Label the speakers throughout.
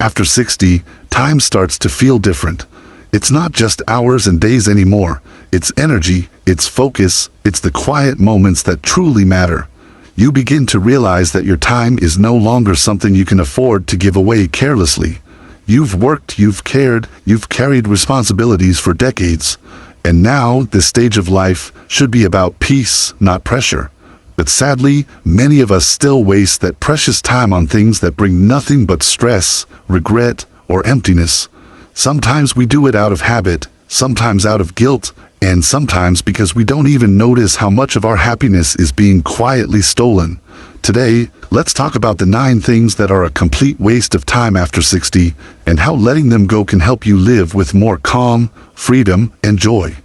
Speaker 1: After 60, time starts to feel different. It's not just hours and days anymore. It's energy, it's focus, it's the quiet moments that truly matter. You begin to realize that your time is no longer something you can afford to give away carelessly. You've worked, you've cared, you've carried responsibilities for decades. And now, this stage of life should be about peace, not pressure. But sadly, many of us still waste that precious time on things that bring nothing but stress, regret, or emptiness. Sometimes we do it out of habit, sometimes out of guilt, and sometimes because we don't even notice how much of our happiness is being quietly stolen. Today, let's talk about the 9 things that are a complete waste of time after 60, and how letting them go can help you live with more calm, freedom, and joy.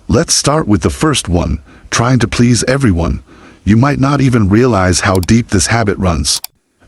Speaker 1: Let's start with the first one, trying to please everyone. You might not even realize how deep this habit runs.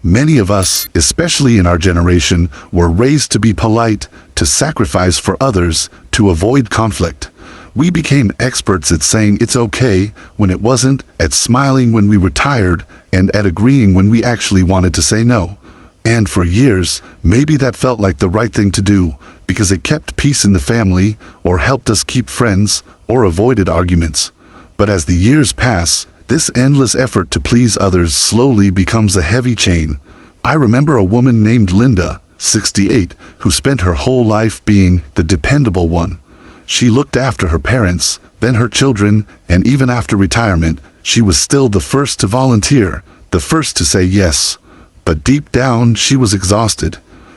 Speaker 1: Many of us, especially in our generation, were raised to be polite, to sacrifice for others, to avoid conflict. We became experts at saying it's okay when it wasn't, at smiling when we were tired, and at agreeing when we actually wanted to say no. And for years, maybe that felt like the right thing to do, because it kept peace in the family, or helped us keep friends, or avoided arguments. But as the years pass, this endless effort to please others slowly becomes a heavy chain. I remember a woman named Linda, 68, who spent her whole life being the dependable one. She looked after her parents, then her children, and even after retirement, she was still the first to volunteer, the first to say yes. But deep down, she was exhausted.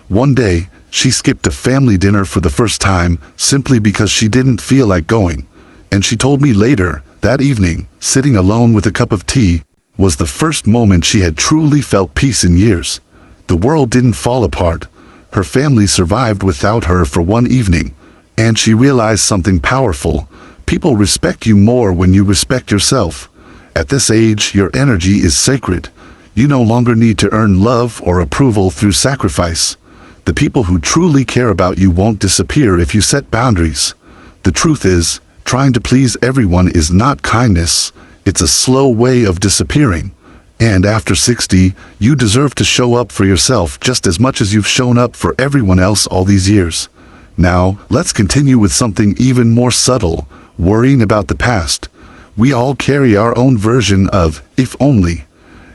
Speaker 1: One day, she skipped a family dinner for the first time, simply because she didn't feel like going. And she told me later, that evening, sitting alone with a cup of tea, was the first moment she had truly felt peace in years. The world didn't fall apart. Her family survived without her for one evening. And she realized something powerful. People respect you more when you respect yourself. At this age, your energy is sacred. You no longer need to earn love or approval through sacrifice. The people who truly care about you won't disappear if you set boundaries. The truth is, trying to please everyone is not kindness. It's a slow way of disappearing. And after 60, you deserve to show up for yourself just as much as you've shown up for everyone else all these years. Now, let's continue with something even more subtle, worrying about the past. We all carry our own version of, if only.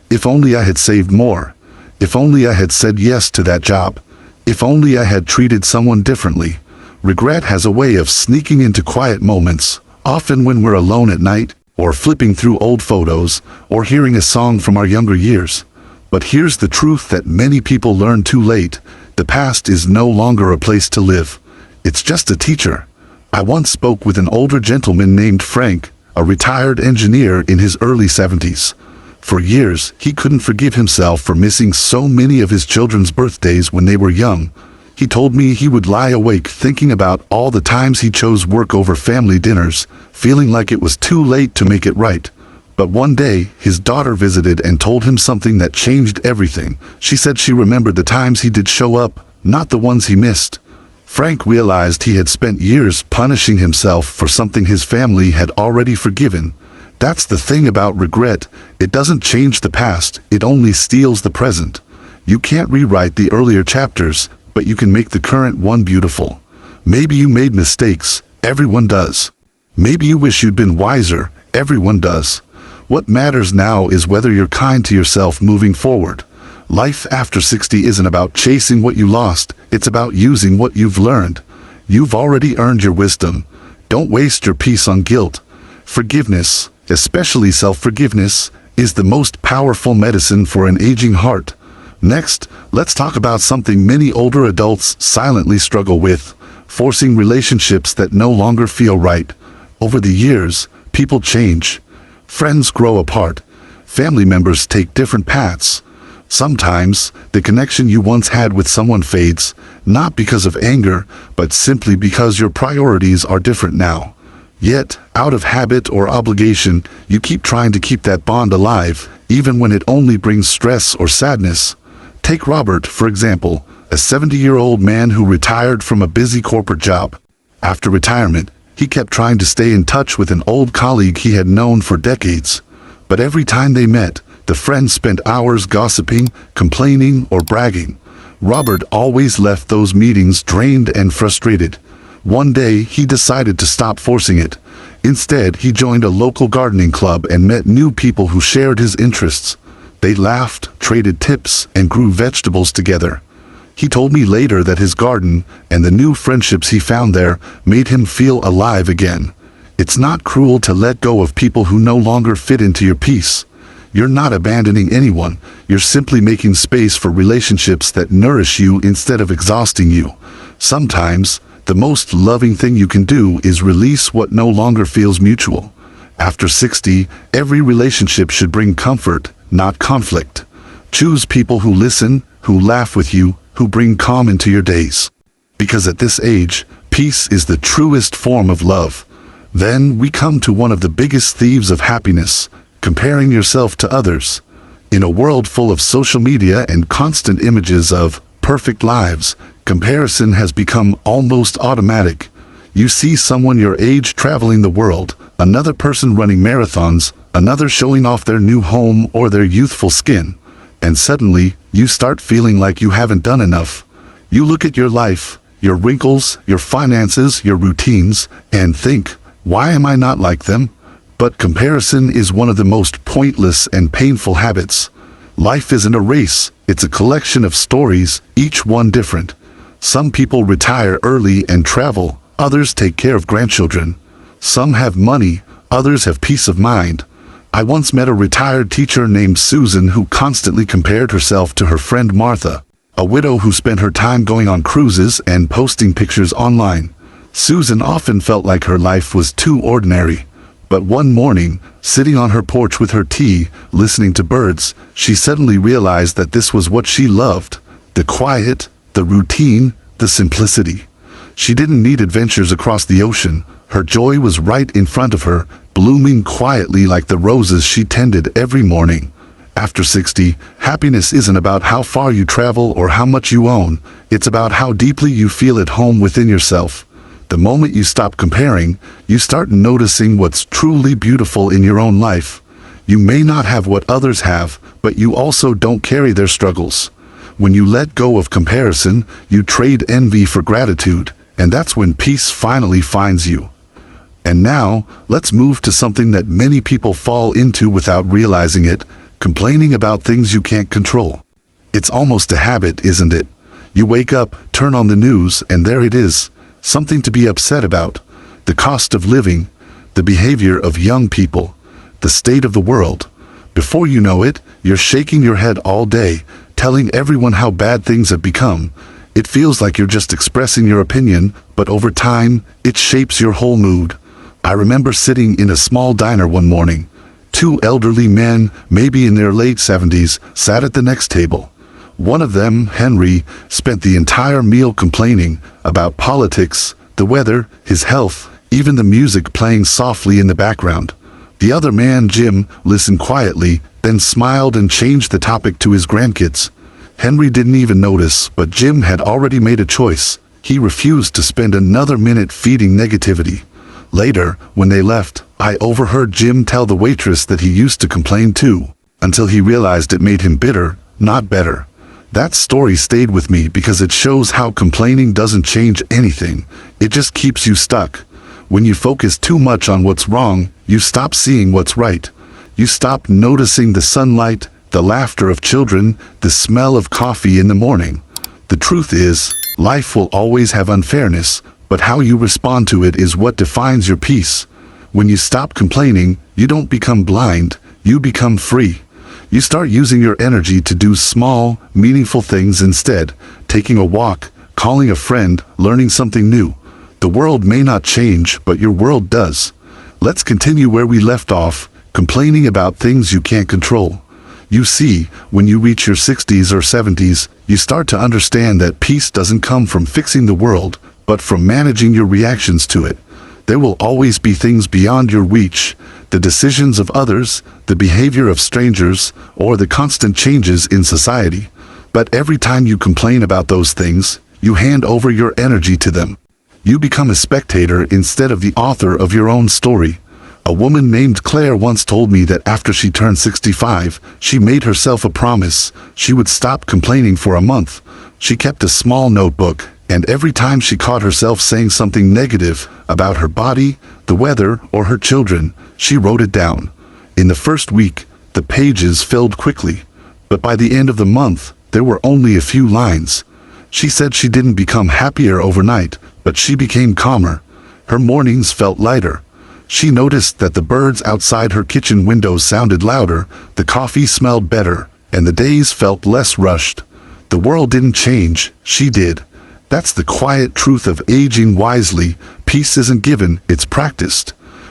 Speaker 1: If only I had saved more. If only I had said yes to that job. If only I had treated someone differently. Regret has a way of sneaking into quiet moments, often when we're alone at night, or flipping through old photos, or hearing a song from our younger years. But here's the truth that many people learn too late. The past is no longer a place to live. It's just a teacher. I once spoke with an older gentleman named Frank, a retired engineer in his early 70s. For years, he couldn't forgive himself for missing so many of his children's birthdays when they were young. He told me he would lie awake thinking about all the times he chose work over family dinners, feeling like it was too late to make it right. But one day, his daughter visited and told him something that changed everything. She said she remembered the times he did show up, not the ones he missed. Frank realized he had spent years punishing himself for something his family had already forgiven. That's the thing about regret. It doesn't change the past, it only steals the present. You can't rewrite the earlier chapters, but you can make the current one beautiful. Maybe you made mistakes, everyone does. Maybe you wish you'd been wiser, everyone does. What matters now is whether you're kind to yourself moving forward. Life after 60 isn't about chasing what you lost, it's about using what you've learned. You've already earned your wisdom. Don't waste your peace on guilt. Forgiveness, especially self-forgiveness, is the most powerful medicine for an aging heart. Next, let's talk about something many older adults silently struggle with: forcing relationships that no longer feel right. Over the years, people change. Friends grow apart. Family members take different paths. Sometimes, the connection you once had with someone fades, not because of anger, but simply because your priorities are different now. Yet, out of habit or obligation, you keep trying to keep that bond alive, even when it only brings stress or sadness. Take Robert, for example, a 70-year-old man who retired from a busy corporate job. After retirement, he kept trying to stay in touch with an old colleague he had known for decades. But every time they met, the friend spent hours gossiping, complaining, or bragging. Robert always left those meetings drained and frustrated. One day, he decided to stop forcing it. Instead, he joined a local gardening club and met new people who shared his interests. They laughed, traded tips, and grew vegetables together. He told me later that his garden and the new friendships he found there made him feel alive again. It's not cruel to let go of people who no longer fit into your peace. You're not abandoning anyone, you're simply making space for relationships that nourish you instead of exhausting you. Sometimes, the most loving thing you can do is release what no longer feels mutual. After 60, every relationship should bring comfort, not conflict. Choose people who listen, who laugh with you, who bring calm into your days. Because at this age, peace is the truest form of love. Then we come to one of the biggest thieves of happiness, comparing yourself to others. In a world full of social media and constant images of perfect lives, comparison has become almost automatic. You see someone your age traveling the world, another person running marathons, another showing off their new home or their youthful skin. And suddenly, you start feeling like you haven't done enough. You look at your life, your wrinkles, your finances, your routines, and think, why am I not like them? But comparison is one of the most pointless and painful habits. Life isn't a race, it's a collection of stories, each one different. Some people retire early and travel, others take care of grandchildren. Some have money, others have peace of mind. I once met a retired teacher named Susan who constantly compared herself to her friend Martha, a widow who spent her time going on cruises and posting pictures online. Susan often felt like her life was too ordinary. But one morning, sitting on her porch with her tea, listening to birds, she suddenly realized that this was what she loved: the quiet, the routine, the simplicity. She didn't need adventures across the ocean. Her joy was right in front of her, blooming quietly like the roses she tended every morning. After 60, happiness isn't about how far you travel or how much you own. It's about how deeply you feel at home within yourself. The moment you stop comparing, you start noticing what's truly beautiful in your own life. You may not have what others have, but you also don't carry their struggles. When you let go of comparison, you trade envy for gratitude, and that's when peace finally finds you. And now, let's move to something that many people fall into without realizing it: complaining about things you can't control. It's almost a habit, isn't it? You wake up, turn on the news, and there it is. Something to be upset about. The cost of living, the behavior of young people, the state of the world. Before you know it, you're shaking your head all day, telling everyone how bad things have become. It feels like you're just expressing your opinion, but over time, it shapes your whole mood. I remember sitting in a small diner one morning. Two elderly men, maybe in their late 70s, sat at the next table. One of them, Henry, spent the entire meal complaining about politics, the weather, his health, even the music playing softly in the background. The other man, Jim, listened quietly, then smiled and changed the topic to his grandkids. Henry didn't even notice, but Jim had already made a choice. He refused to spend another minute feeding negativity. Later, when they left, I overheard Jim tell the waitress that he used to complain too, until he realized it made him bitter, not better. That story stayed with me because it shows how complaining doesn't change anything. It just keeps you stuck. When you focus too much on what's wrong, you stop seeing what's right. You stop noticing the sunlight, the laughter of children, the smell of coffee in the morning. The truth is, life will always have unfairness, but how you respond to it is what defines your peace. When you stop complaining, you don't become blind, you become free. You start using your energy to do small, meaningful things instead, taking a walk, calling a friend, learning something new. The world may not change, but your world does. Let's continue where we left off, complaining about things you can't control. You see, when you reach your 60s or 70s, you start to understand that peace doesn't come from fixing the world, but from managing your reactions to it. There will always be things beyond your reach, the decisions of others, the behavior of strangers, or the constant changes in society. But every time you complain about those things, you hand over your energy to them. You become a spectator instead of the author of your own story. A woman named Claire once told me that after she turned 65, she made herself a promise she would stop complaining for a month. She kept a small notebook, and every time she caught herself saying something negative about her body, the weather, or her children, she wrote it down. In the first week, the pages filled quickly, but by the end of the month, there were only a few lines. She said she didn't become happier overnight, but she became calmer. Her mornings felt lighter. She noticed that the birds outside her kitchen windows sounded louder, the coffee smelled better, and the days felt less rushed. The world didn't change, she did. That's the quiet truth of aging wisely. Peace isn't given, it's practiced.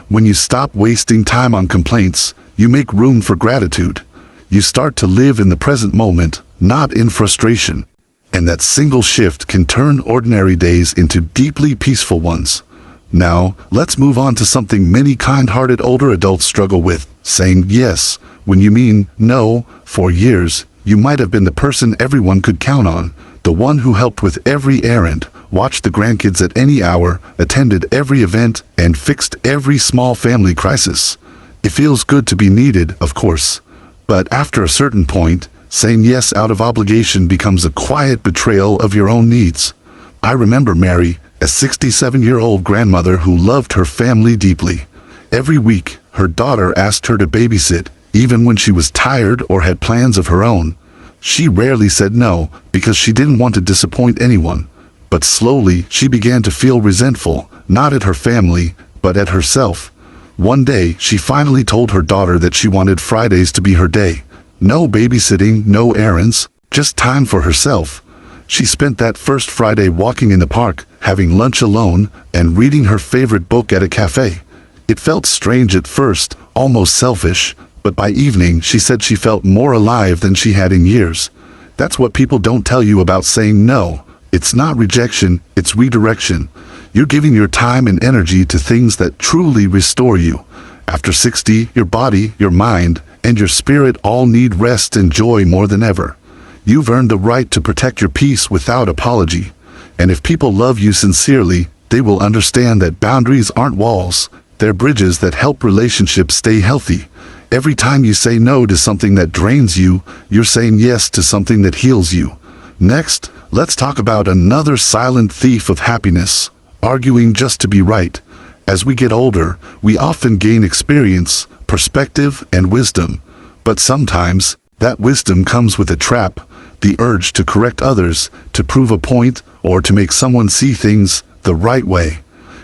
Speaker 1: When you stop wasting time on complaints, you make room for gratitude. You start to live in the present moment, not in frustration. And that single shift can turn ordinary days into deeply peaceful ones. Now, let's move on to something many kind-hearted older adults struggle with, saying yes when you mean no. For years, you might have been the person everyone could count on, the one who helped with every errand, watched the grandkids at any hour, attended every event, and fixed every small family crisis. It feels good to be needed, of course. But after a certain point, saying yes out of obligation becomes a quiet betrayal of your own needs. I remember Mary, a 67-year-old grandmother who loved her family deeply. Every week, her daughter asked her to babysit, even when she was tired or had plans of her own. She rarely said no, because she didn't want to disappoint anyone. But slowly, she began to feel resentful, not at her family, but at herself. One day, she finally told her daughter that she wanted Fridays to be her day. No babysitting, no errands, just time for herself. She spent that first Friday walking in the park, having lunch alone, and reading her favorite book at a cafe. It felt strange at first, almost selfish, but by evening she said she felt more alive than she had in years. That's what people don't tell you about saying no. It's not rejection, it's redirection. You're giving your time and energy to things that truly restore you. After 60, your body, your mind, and your spirit all need rest and joy more than ever. You've earned the right to protect your peace without apology. And if people love you sincerely, they will understand that boundaries aren't walls, they're bridges that help relationships stay healthy. Every time you say no to something that drains you, you're saying yes to something that heals you. Next, let's talk about another silent thief of happiness, arguing just to be right. As we get older, we often gain experience, perspective, and wisdom. But sometimes, that wisdom comes with a trap, the urge to correct others, to prove a point, or to make someone see things the right way.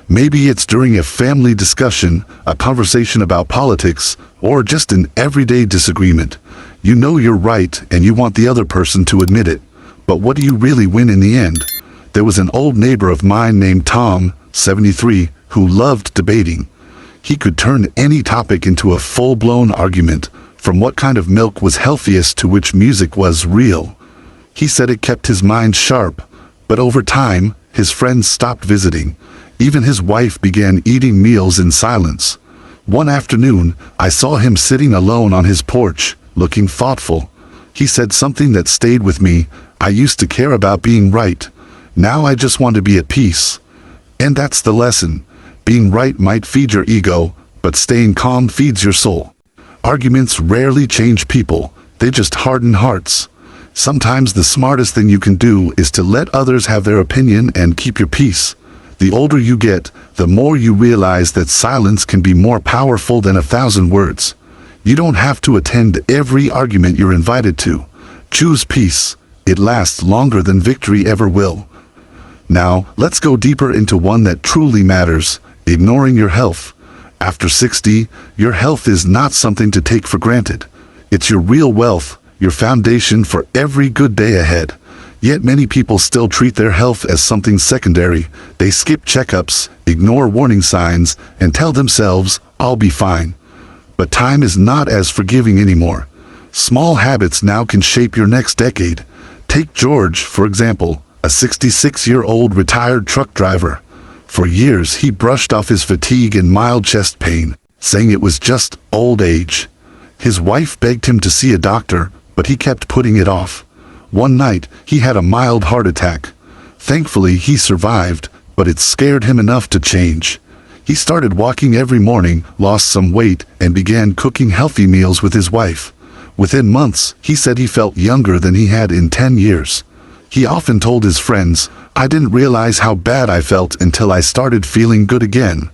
Speaker 1: Maybe it's during a family discussion, a conversation about politics, or just an everyday disagreement. You know you're right and you want the other person to admit it. But what do you really win in the end? There was an old neighbor of mine named Tom, 73, who loved debating. He could turn any topic into a full-blown argument, from what kind of milk was healthiest to which music was real. He said it kept his mind sharp, but over time, his friends stopped visiting. Even his wife began eating meals in silence. One afternoon, I saw him sitting alone on his porch, looking thoughtful. He said something that stayed with me. I used to care about being right. Now I just want to be at peace. And that's the lesson. Being right might feed your ego, but staying calm feeds your soul. Arguments rarely change people, they just harden hearts. Sometimes the smartest thing you can do is to let others have their opinion and keep your peace. The older you get, the more you realize that silence can be more powerful than 1,000 words. You don't have to attend every argument you're invited to. Choose peace. It lasts longer than victory ever will. Now, let's go deeper into one that truly matters, ignoring your health. After 60, your health is not something to take for granted. It's your real wealth, your foundation for every good day ahead. Yet many people still treat their health as something secondary. They skip checkups, ignore warning signs, and tell themselves, "I'll be fine." But time is not as forgiving anymore. Small habits now can shape your next decade. Take George, for example, a 66-year-old retired truck driver. For years, he brushed off his fatigue and mild chest pain, saying it was just old age. His wife begged him to see a doctor, but he kept putting it off. One night, he had a mild heart attack. Thankfully, he survived, but it scared him enough to change. He started walking every morning, lost some weight, and began cooking healthy meals with his wife. Within months, he said he felt younger than he had in 10 years. He often told his friends, "I didn't realize how bad I felt until I started feeling good again."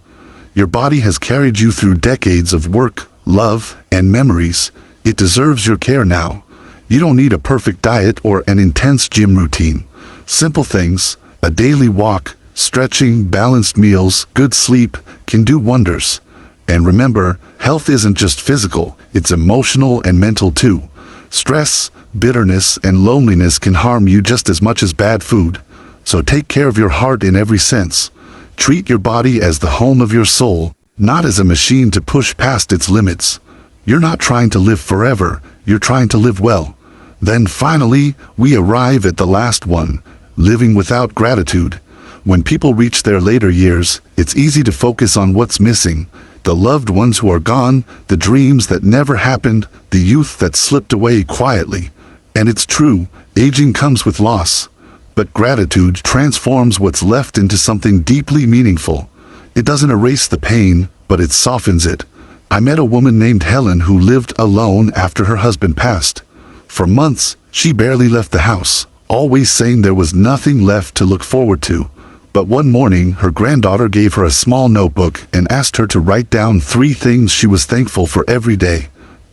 Speaker 1: Your body has carried you through decades of work, love, and memories. It deserves your care now. You don't need a perfect diet or an intense gym routine. Simple things, a daily walk, stretching, balanced meals, good sleep, can do wonders. And remember, health isn't just physical, it's emotional and mental too. Stress, bitterness, and loneliness can harm you just as much as bad food. So take care of your heart in every sense. Treat your body as the home of your soul, not as a machine to push past its limits. You're not trying to live forever, you're trying to live well. Then finally, we arrive at the last one, living without gratitude. When people reach their later years, it's easy to focus on what's missing. The loved ones who are gone, the dreams that never happened, the youth that slipped away quietly. And it's true, aging comes with loss. But gratitude transforms what's left into something deeply meaningful. It doesn't erase the pain, but it softens it. I met a woman named Helen who lived alone after her husband passed. For months, she barely left the house, always saying there was nothing left to look forward to. But one morning, her granddaughter gave her a small notebook and asked her to write down 3 things she was thankful for every day.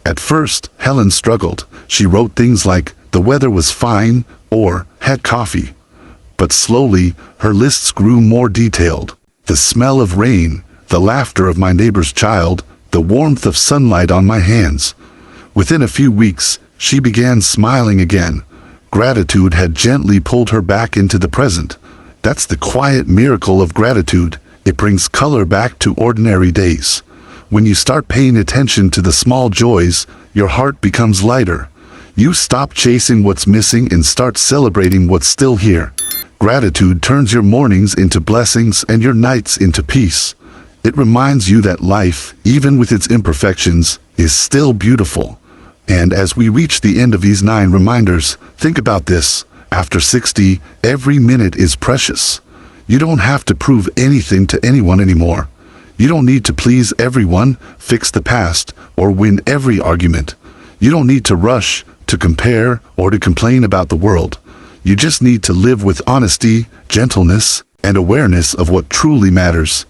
Speaker 1: At first, Helen struggled. She wrote things like, "The weather was fine," or "had coffee." But slowly, her lists grew more detailed. The smell of rain, the laughter of my neighbor's child, the warmth of sunlight on my hands. Within a few weeks, she began smiling again. Gratitude had gently pulled her back into the present. That's the quiet miracle of gratitude. It brings color back to ordinary days. When you start paying attention to the small joys, your heart becomes lighter. You stop chasing what's missing and start celebrating what's still here. Gratitude turns your mornings into blessings and your nights into peace. It reminds you that life, even with its imperfections, is still beautiful. And as we reach the end of these 9 reminders, think about this. After 60, every minute is precious. You don't have to prove anything to anyone anymore. You don't need to please everyone, fix the past, or win every argument. You don't need to rush, to compare, or to complain about the world. You just need to live with honesty, gentleness, and awareness of what truly matters.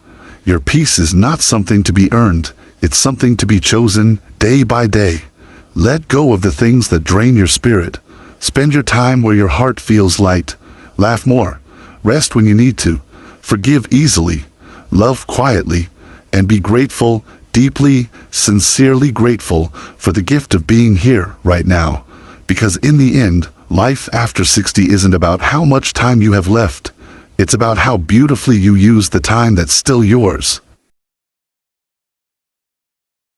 Speaker 1: Your peace is not something to be earned, it's something to be chosen day by day. Let go of the things that drain your spirit. Spend your time where your heart feels light. Laugh more. Rest when you need to. Forgive easily. Love quietly. And be grateful, deeply, sincerely grateful for the gift of being here right now. Because in the end, life after 60 isn't about how much time you have left. It's about how beautifully you use the time that's still yours.